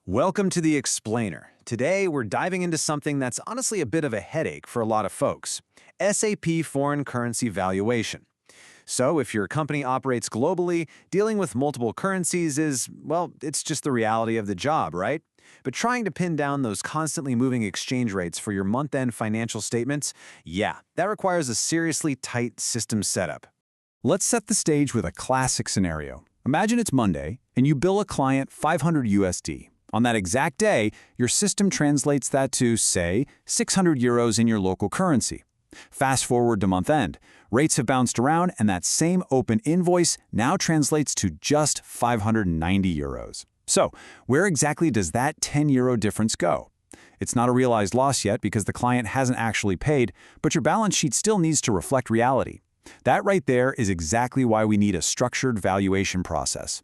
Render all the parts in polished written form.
Welcome to the Explainer. Today, we're diving into something that's honestly a bit of a headache for a lot of folks, SAP Foreign Currency Valuation. So, if your company operates globally, dealing with multiple currencies is, well, it's just the reality of the job, right? But trying to pin down those constantly moving exchange rates for your month-end financial statements, yeah, that requires a seriously tight system setup. Let's set the stage with a classic scenario. Imagine it's Monday, and you bill a client 500 USD. On that exact day, your system translates that to, say, 600 euros in your local currency. Fast forward to month end. Rates have bounced around, and that same open invoice now translates to just 590 euros. So, where exactly does that 10 euro difference go? It's not a realized loss yet because the client hasn't actually paid, but your balance sheet still needs to reflect reality. That right there is exactly why we need a structured valuation process.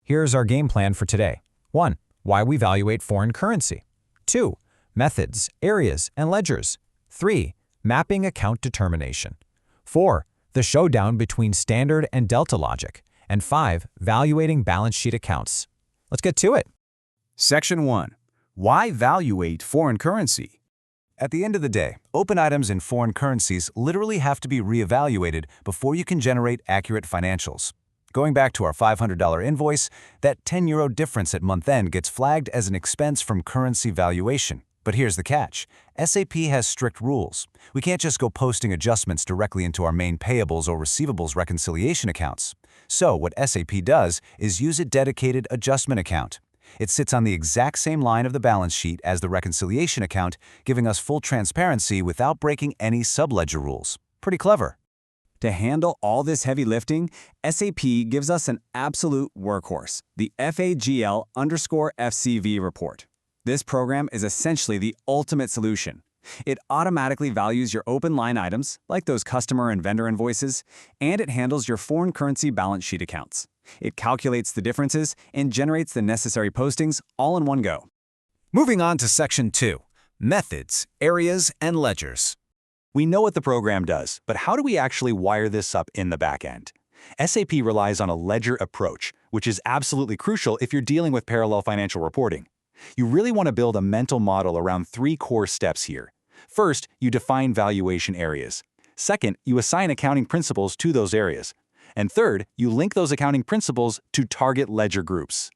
Here's our game plan for today. 1. Why we evaluate foreign currency. 2. Methods, areas, and ledgers. 3. Mapping account determination. 4. The showdown between standard and delta logic. And 5. Valuating balance sheet accounts. Let's get to it. Section 1. Why evaluate foreign currency? At the end of the day, open items in foreign currencies literally have to be reevaluated before you can generate accurate financials. Going back to our $500 invoice, that 10 euro difference at month end gets flagged as an expense from currency valuation. But here's the catch. SAP has strict rules. We can't just go posting adjustments directly into our main payables or receivables reconciliation accounts. So what SAP does is use a dedicated adjustment account. It sits on the exact same line of the balance sheet as the reconciliation account, giving us full transparency without breaking any subledger rules. Pretty clever. To handle all this heavy lifting, SAP gives us an absolute workhorse, the FAGL_FCV report. This program is essentially the ultimate solution. It automatically values your open line items, like those customer and vendor invoices, and it handles your foreign currency balance sheet accounts. It calculates the differences and generates the necessary postings all in one go. Moving on to Section 2, Methods, Areas, and Ledgers. We know what the program does, but how do we actually wire this up in the back end? SAP relies on a ledger approach, which is absolutely crucial if you're dealing with parallel financial reporting. You really want to build a mental model around 3 core steps here. First, you define valuation areas. Second, you assign accounting principles to those areas. And third, you link those accounting principles to target ledger groups.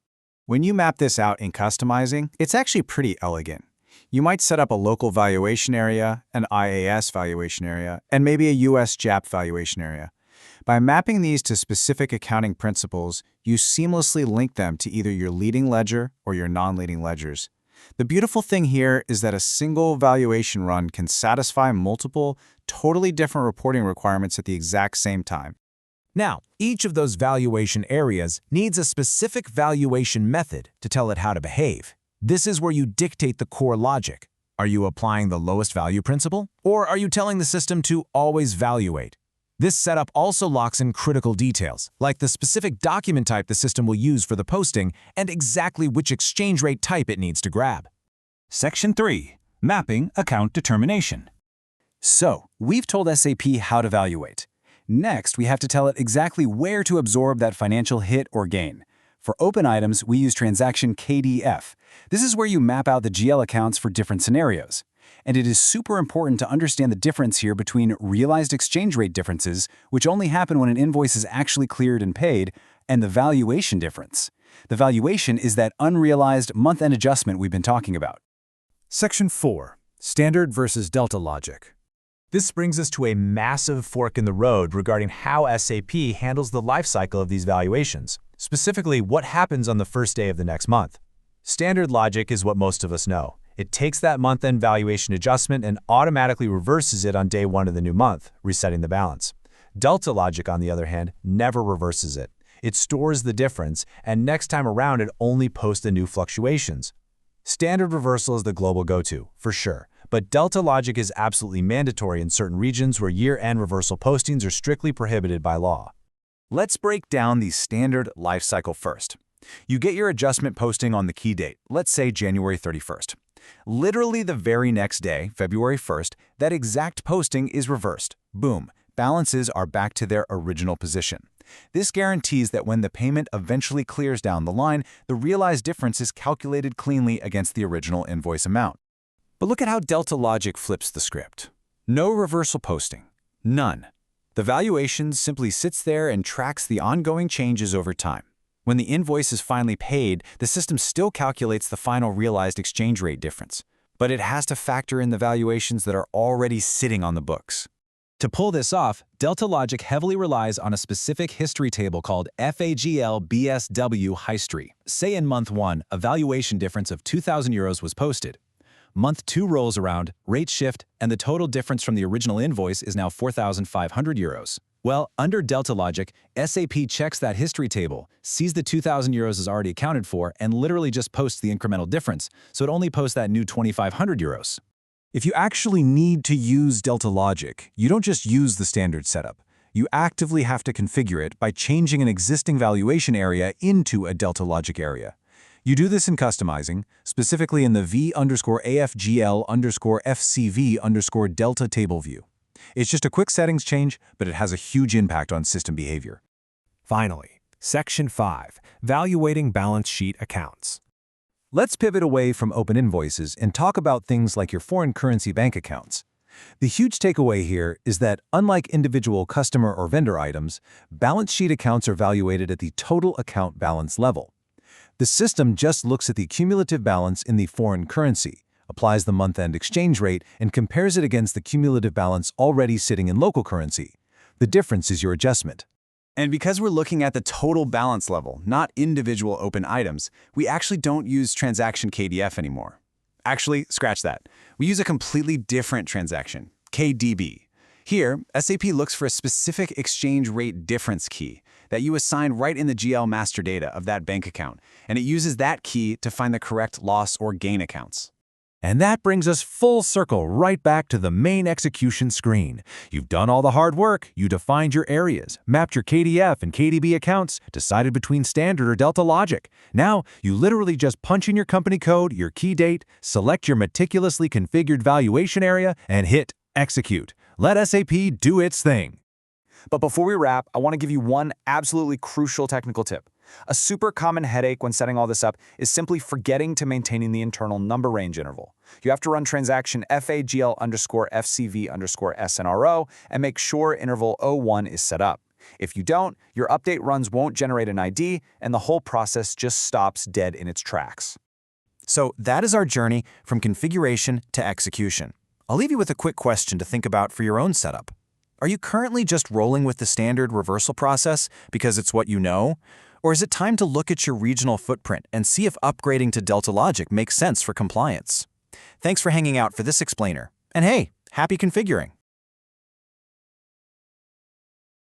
When you map this out in customizing, it's actually pretty elegant. You might set up a local valuation area, an IAS valuation area, and maybe a US JAP valuation area. By mapping these to specific accounting principles, you seamlessly link them to either your leading ledger or your non-leading ledgers. The beautiful thing here is that a single valuation run can satisfy multiple, totally different reporting requirements at the exact same time. Now, each of those valuation areas needs a specific valuation method to tell it how to behave. This is where you dictate the core logic. Are you applying the lowest value principle? Or are you telling the system to always valuate? This setup also locks in critical details, like the specific document type the system will use for the posting and exactly which exchange rate type it needs to grab. Section 3, Mapping Account Determination. So, we've told SAP how to evaluate. Next, we have to tell it exactly where to absorb that financial hit or gain. For open items, we use transaction KDF. This is where you map out the GL accounts for different scenarios. And it is super important to understand the difference here between realized exchange rate differences, which only happen when an invoice is actually cleared and paid, and the valuation difference. The valuation is that unrealized month-end adjustment we've been talking about. Section 4, Standard versus Delta Logic. This brings us to a massive fork in the road regarding how SAP handles the life cycle of these valuations, specifically what happens on the first day of the next month. Standard logic is what most of us know. It takes that month-end valuation adjustment and automatically reverses it on day 1 of the new month, resetting the balance. Delta logic, on the other hand, never reverses it. It stores the difference, and next time around it only posts the new fluctuations. Standard reversal is the global go-to, for sure, but delta logic is absolutely mandatory in certain regions where year-end reversal postings are strictly prohibited by law. Let's break down the standard life cycle first. You get your adjustment posting on the key date, let's say January 31st. Literally the very next day, February 1st, that exact posting is reversed. Boom, balances are back to their original position. This guarantees that when the payment eventually clears down the line, the realized difference is calculated cleanly against the original invoice amount. But look at how Delta Logic flips the script. No reversal posting. None. The valuation simply sits there and tracks the ongoing changes over time. When the invoice is finally paid, the system still calculates the final realized exchange rate difference, but it has to factor in the valuations that are already sitting on the books. To pull this off, Delta Logic heavily relies on a specific history table called FAGL BSW History. Say in month 1, a valuation difference of €2,000 was posted. Month 2 rolls around, rates shift, and the total difference from the original invoice is now €4,500. Well, under Delta Logic, SAP checks that history table, sees the €2,000 is already accounted for, and literally just posts the incremental difference, so it only posts that new €2,500. If you actually need to use Delta Logic, you don't just use the standard setup. You actively have to configure it by changing an existing valuation area into a Delta Logic area. You do this in customizing, specifically in the V_AFGL_FCV_Delta table view. It's just a quick settings change, but it has a huge impact on system behavior. Finally, Section 5, Valuating Balance Sheet Accounts. Let's pivot away from open invoices and talk about things like your foreign currency bank accounts. The huge takeaway here is that, unlike individual customer or vendor items, balance sheet accounts are valuated at the total account balance level. The system just looks at the cumulative balance in the foreign currency, applies the month-end exchange rate, and compares it against the cumulative balance already sitting in local currency. The difference is your adjustment. And because we're looking at the total balance level, not individual open items, we actually don't use transaction KDF anymore. Actually, scratch that. We use a completely different transaction, KDB. Here, SAP looks for a specific exchange rate difference key that you assign right in the GL master data of that bank account, and it uses that key to find the correct loss or gain accounts. And that brings us full circle right back to the main execution screen. You've done all the hard work, you defined your areas, mapped your KDF and KDB accounts, decided between standard or Delta Logic. Now, you literally just punch in your company code, your key date, select your meticulously configured valuation area, and hit execute. Let SAP do its thing. But before we wrap, I want to give you one absolutely crucial technical tip. A super common headache when setting all this up is simply forgetting to maintain the internal number range interval. You have to run transaction FAGL_FCV_SNRO and make sure interval 01 is set up. If you don't, your update runs won't generate an ID, and the whole process just stops dead in its tracks. So that is our journey from configuration to execution. I'll leave you with a quick question to think about for your own setup. Are you currently just rolling with the standard reversal process because it's what you know? Or is it time to look at your regional footprint and see if upgrading to Delta Logic makes sense for compliance? Thanks for hanging out for this explainer. And hey, happy configuring!